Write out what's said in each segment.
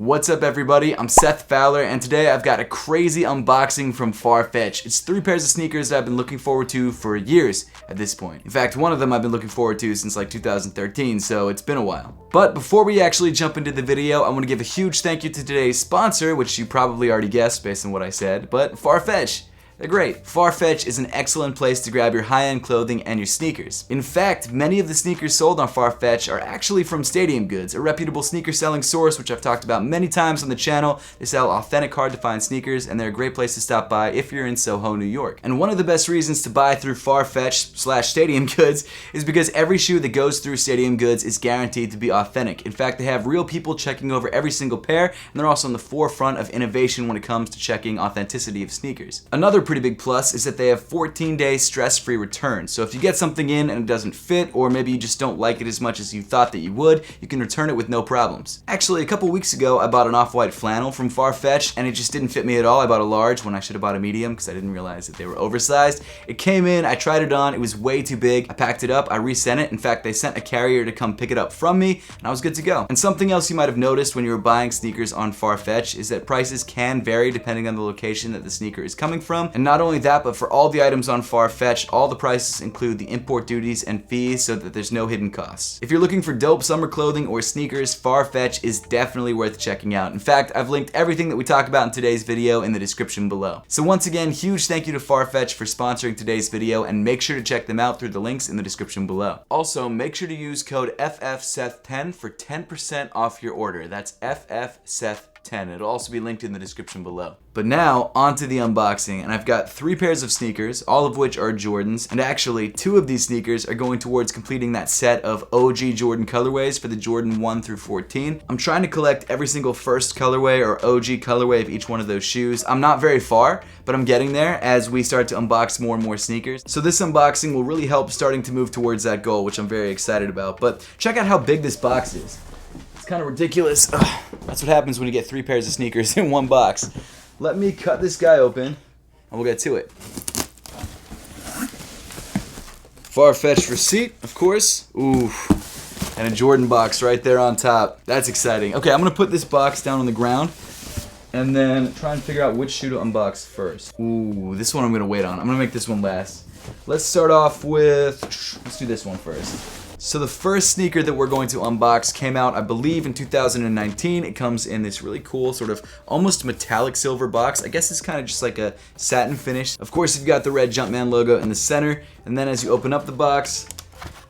What's up everybody, I'm Seth Fowler and today I've got a crazy unboxing from Farfetch. It's 3 pairs of sneakers that I've been looking forward to for years at this point. In fact, one of them I've been looking forward to since like 2013, so it's been a while. But before we actually jump into the video, I want to give a huge thank you to today's sponsor, which you probably already guessed based on what I said, but Farfetch. They're great. Farfetch is an excellent place to grab your high-end clothing and your sneakers. In fact, many of the sneakers sold on Farfetch are actually from Stadium Goods, a reputable sneaker selling source which I've talked about many times on the channel. They sell authentic, hard-to-find sneakers, and they're a great place to stop by if you're in Soho, New York. And one of the best reasons to buy through Farfetch/Stadium Goods is because every shoe that goes through Stadium Goods is guaranteed to be authentic. In fact, they have real people checking over every single pair, and they're also on the forefront of innovation when it comes to checking authenticity of sneakers. Another pretty big plus is that they have 14-day stress-free returns. So if you get something in and it doesn't fit, or maybe you just don't like it as much as you thought that you would, you can return it with no problems. Actually, a couple weeks ago, I bought an off-white flannel from Farfetch, and it just didn't fit me at all. I bought a large when I should have bought a medium because I didn't realize that they were oversized. It came in, I tried it on, it was way too big. I packed it up, I resent it. In fact, they sent a carrier to come pick it up from me, and I was good to go. And something else you might have noticed when you were buying sneakers on Farfetch is that prices can vary depending on the location that the sneaker is coming from. And not only that, but for all the items on Farfetch, all the prices include the import duties and fees so that there's no hidden costs. If you're looking for dope summer clothing or sneakers, Farfetch is definitely worth checking out. In fact, I've linked everything that we talk about in today's video in the description below. So once again, huge thank you to Farfetch for sponsoring today's video, and make sure to check them out through the links in the description below. Also, make sure to use code FFSeth10 for 10% off your order. That's FFSeth10. It'll also be linked in the description below. But now, on to the unboxing, and I've got 3 pairs of sneakers, all of which are Jordans, and actually 2 of these sneakers are going towards completing that set of OG Jordan colorways for the Jordan 1 through 14. I'm trying to collect every single first colorway or OG colorway of each one of those shoes. I'm not very far, but I'm getting there as we start to unbox more and more sneakers. So this unboxing will really help starting to move towards that goal, which I'm very excited about. But check out how big this box is. It's kind of ridiculous. Ugh. That's what happens when you get 3 pairs of sneakers in one box. Let me cut this guy open, and we'll get to it. Farfetch receipt, of course. Ooh, and a Jordan box right there on top. That's exciting. Okay, I'm going to put this box down on the ground, and then try and figure out which shoe to unbox first. Ooh, this one I'm going to wait on. I'm going to make this one last. Let's start off with, let's do this one first. So the first sneaker that we're going to unbox came out, I believe, in 2019. It comes in this really cool sort of almost metallic silver box. I guess it's kind of just like a satin finish. Of course, you've got the red Jumpman logo in the center. And then as you open up the box,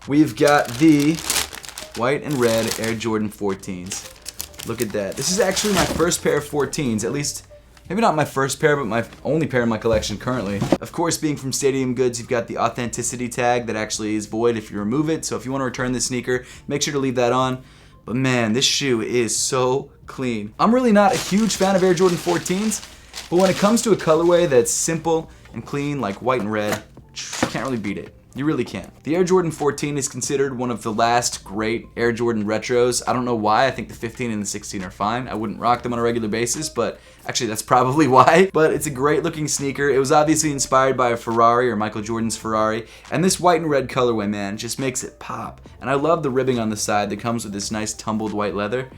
we've got the white and red Air Jordan 14s. Look at that. This is actually my first pair of 14s, at least. Maybe not my first pair, but my only pair in my collection currently. Of course, being from Stadium Goods, you've got the authenticity tag that actually is void if you remove it. So if you want to return this sneaker, make sure to leave that on. But man, this shoe is so clean. I'm really not a huge fan of Air Jordan 14s, but when it comes to a colorway that's simple and clean like white and red, you can't really beat it. You really can't. The Air Jordan 14 is considered one of the last great Air Jordan retros. I don't know why. I think the 15 and the 16 are fine. I wouldn't rock them on a regular basis, but actually that's probably why. But it's a great looking sneaker. It was obviously inspired by a Ferrari, or Michael Jordan's Ferrari. And this white and red colorway, man, just makes it pop. And I love the ribbing on the side that comes with this nice tumbled white leather.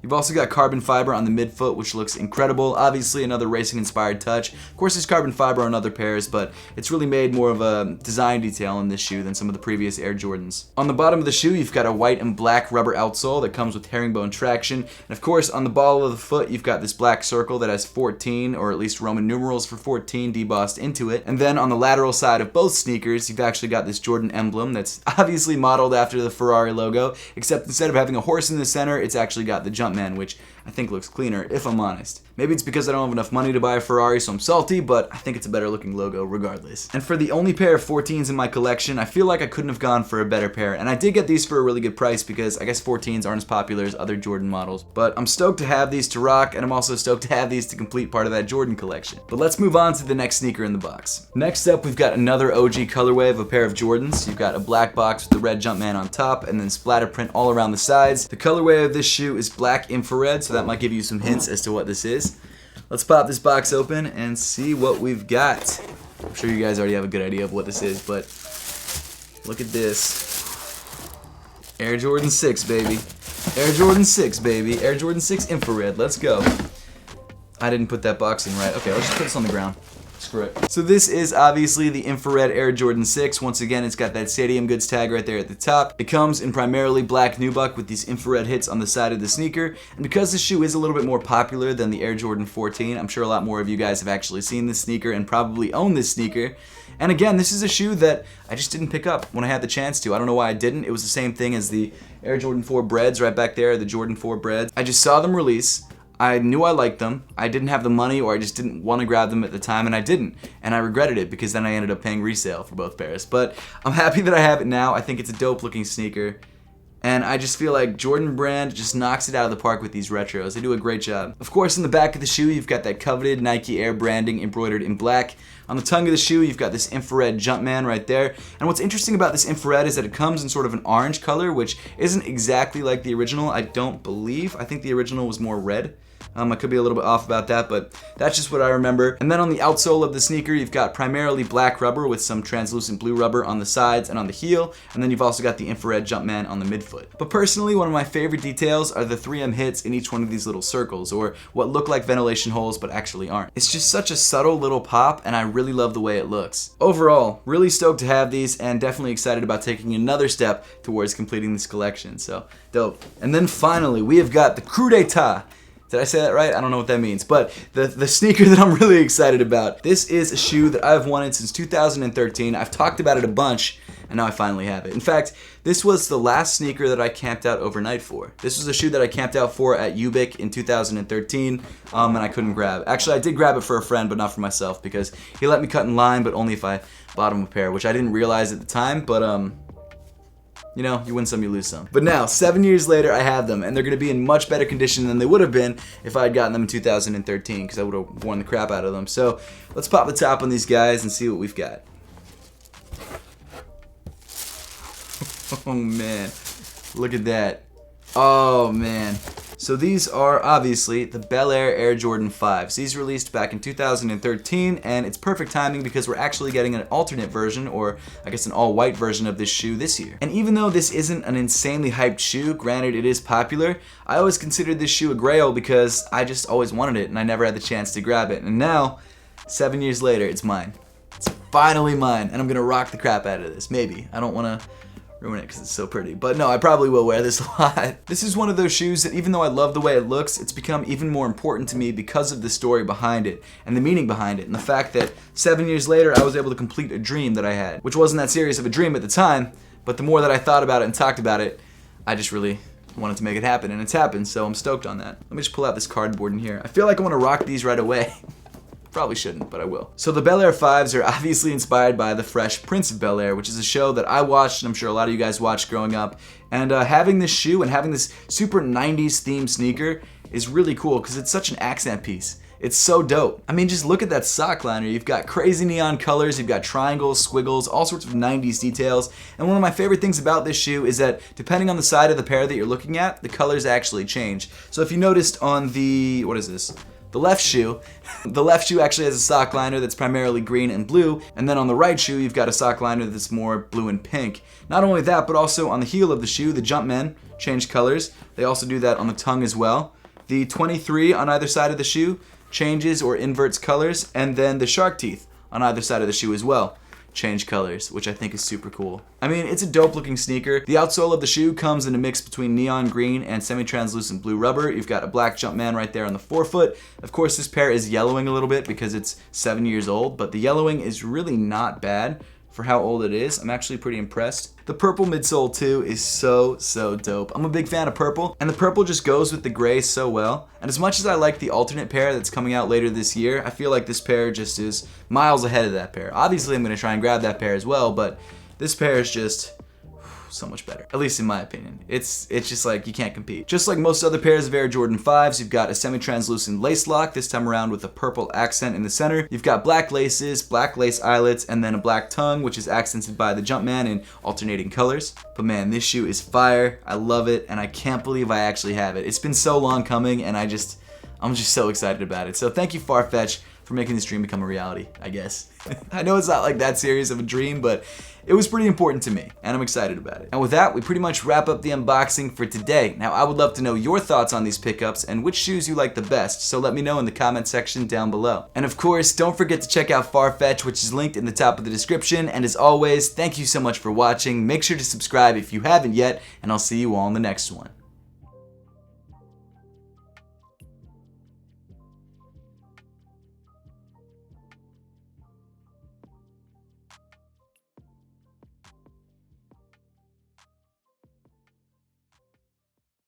You've also got carbon fiber on the midfoot, which looks incredible. Obviously another racing-inspired touch. Of course, there's carbon fiber on other pairs, but it's really made more of a design detail in this shoe than some of the previous Air Jordans. On the bottom of the shoe, you've got a white and black rubber outsole that comes with herringbone traction. And of course, on the ball of the foot, you've got this black circle that has 14, or at least Roman numerals for 14, debossed into it. And then on the lateral side of both sneakers, you've actually got this Jordan emblem that's obviously modeled after the Ferrari logo, except instead of having a horse in the center, it's actually got the Jumpman, which I think looks cleaner, if I'm honest. Maybe it's because I don't have enough money to buy a Ferrari, so I'm salty, but I think it's a better looking logo regardless. And for the only pair of 14s in my collection, I feel like I couldn't have gone for a better pair. And I did get these for a really good price because I guess 14s aren't as popular as other Jordan models. But I'm stoked to have these to rock, and I'm also stoked to have these to complete part of that Jordan collection. But let's move on to the next sneaker in the box. Next up, we've got another OG colorway of a pair of Jordans. You've got a black box with the red Jumpman on top, and then splatter print all around the sides. The colorway of this shoe is black infrared, so that might give you some hints as to what this is. Let's pop this box open and see what we've got. I'm sure you guys already have a good idea of what this is, but look at this. Air Jordan 6, baby. Air Jordan 6, baby. Air Jordan 6 infrared. Let's go. I didn't put that box in right. Okay, let's just put this on the ground. Screw it. So this is obviously the infrared Air Jordan 6. Once again, it's got that Stadium Goods tag right there at the top. It comes in primarily black nubuck with these infrared hits on the side of the sneaker. And because this shoe is a little bit more popular than the Air Jordan 14, I'm sure a lot more of you guys have actually seen this sneaker and probably own this sneaker. And again, this is a shoe that I just didn't pick up when I had the chance to. I don't know why I didn't. It was the same thing as the Air Jordan 4 Breads right back there, the Jordan 4 Breads. I just saw them release. I knew I liked them. I didn't have the money, or I just didn't want to grab them at the time, and I didn't. And I regretted it because then I ended up paying resale for both pairs. But I'm happy that I have it now. I think it's a dope looking sneaker. And I just feel like Jordan Brand just knocks it out of the park with these retros. They do a great job. Of course, in the back of the shoe, you've got that coveted Nike Air branding embroidered in black. On the tongue of the shoe, you've got this infrared Jumpman right there. And what's interesting about this infrared is that it comes in sort of an orange color, which isn't exactly like the original, I don't believe. I think the original was more red. I could be a little bit off about that, but that's just what I remember. And then on the outsole of the sneaker, you've got primarily black rubber with some translucent blue rubber on the sides and on the heel. And then you've also got the infrared Jumpman on the midfoot. But personally, one of my favorite details are the 3M hits in each one of these little circles, or what look like ventilation holes but actually aren't. It's just such a subtle little pop, and I really love the way it looks. Overall, really stoked to have these, and definitely excited about taking another step towards completing this collection. So, dope. And then finally, we have got the Coup d'Etat. Did I say that right? I don't know what that means. But the sneaker that I'm really excited about. This is a shoe that I've wanted since 2013. I've talked about it a bunch, and now I finally have it. In fact, this was the last sneaker that I camped out overnight for. This was a shoe that I camped out for at Ubik in 2013, and I couldn't grab. Actually, I did grab it for a friend, but not for myself, because he let me cut in line, but only if I bought him a pair, which I didn't realize at the time, but you know, you win some, you lose some. But now, 7 years later, I have them, and they're going to be in much better condition than they would have been if I had gotten them in 2013, because I would have worn the crap out of them. So, let's pop the top on these guys and see what we've got. Oh, man. Look at that. Oh, man. So these are obviously the Bel Air Air Jordan 5s. These released back in 2013, and it's perfect timing because we're actually getting an alternate version, or I guess an all-white version of this shoe this year. And even though this isn't an insanely hyped shoe, granted it is popular, I always considered this shoe a grail because I just always wanted it and I never had the chance to grab it. And now, 7 years later, it's mine. It's finally mine, and I'm gonna rock the crap out of this. Maybe. I don't wanna ruin it because it's so pretty. But no, I probably will wear this a lot. This is one of those shoes that even though I love the way it looks, it's become even more important to me because of the story behind it and the meaning behind it and the fact that 7 years later I was able to complete a dream that I had, which wasn't that serious of a dream at the time, but the more that I thought about it and talked about it, I just really wanted to make it happen, and it's happened, so I'm stoked on that. Let me just pull out this cardboard in here. I feel like I want to rock these right away. Probably shouldn't, but I will. So the Bel Air 5s are obviously inspired by The Fresh Prince of Bel Air, which is a show that I watched, and I'm sure a lot of you guys watched growing up. And having this shoe and having this super 90s themed sneaker is really cool because it's such an accent piece. It's so dope. I mean, just look at that sock liner. You've got crazy neon colors, you've got triangles, squiggles, all sorts of 90s details. And one of my favorite things about this shoe is that depending on the side of the pair that you're looking at, the colors actually change. So if you noticed on the, what is this? The left shoe actually has a sock liner that's primarily green and blue, and then on the right shoe you've got a sock liner that's more blue and pink. Not only that, but also on the heel of the shoe, the Jumpmen change colors. They also do that on the tongue as well. The 23 on either side of the shoe changes or inverts colors, and then the shark teeth on either side of the shoe as well change colors, which I think is super cool. I mean, it's a dope looking sneaker. The outsole of the shoe comes in a mix between neon green and semi-translucent blue rubber. You've got a black Jumpman right there on the forefoot. Of course, this pair is yellowing a little bit because it's 7 years old, but the yellowing is really not bad for how old it is. I'm actually pretty impressed. The purple midsole too is so dope. I'm a big fan of purple, and the purple just goes with the gray so well. And as much as I like the alternate pair that's coming out later this year, I feel like this pair just is miles ahead of that pair. Obviously, I'm going to try and grab that pair as well, but this pair is just so much better, at least in my opinion. It's just like you can't compete. Just like most other pairs of Air Jordan 5s, you've got a semi-translucent lace lock, this time around with a purple accent in the center. You've got black laces, black lace eyelets, and then a black tongue, which is accented by the Jumpman in alternating colors. But man, this shoe is fire. I love it, and I can't believe I actually have it. It's been so long coming, and I'm just so excited about it. So thank you, Farfetch, for for making this dream become a reality, I guess. I know it's not like that serious of a dream, but it was pretty important to me, and I'm excited about it. And with that, we pretty much wrap up the unboxing for today. Now, I would love to know your thoughts on these pickups and which shoes you like the best, so let me know in the comment section down below. And of course, don't forget to check out Farfetch, which is linked in the top of the description. And as always, thank you so much for watching. Make sure to subscribe if you haven't yet, and I'll see you all in the next one.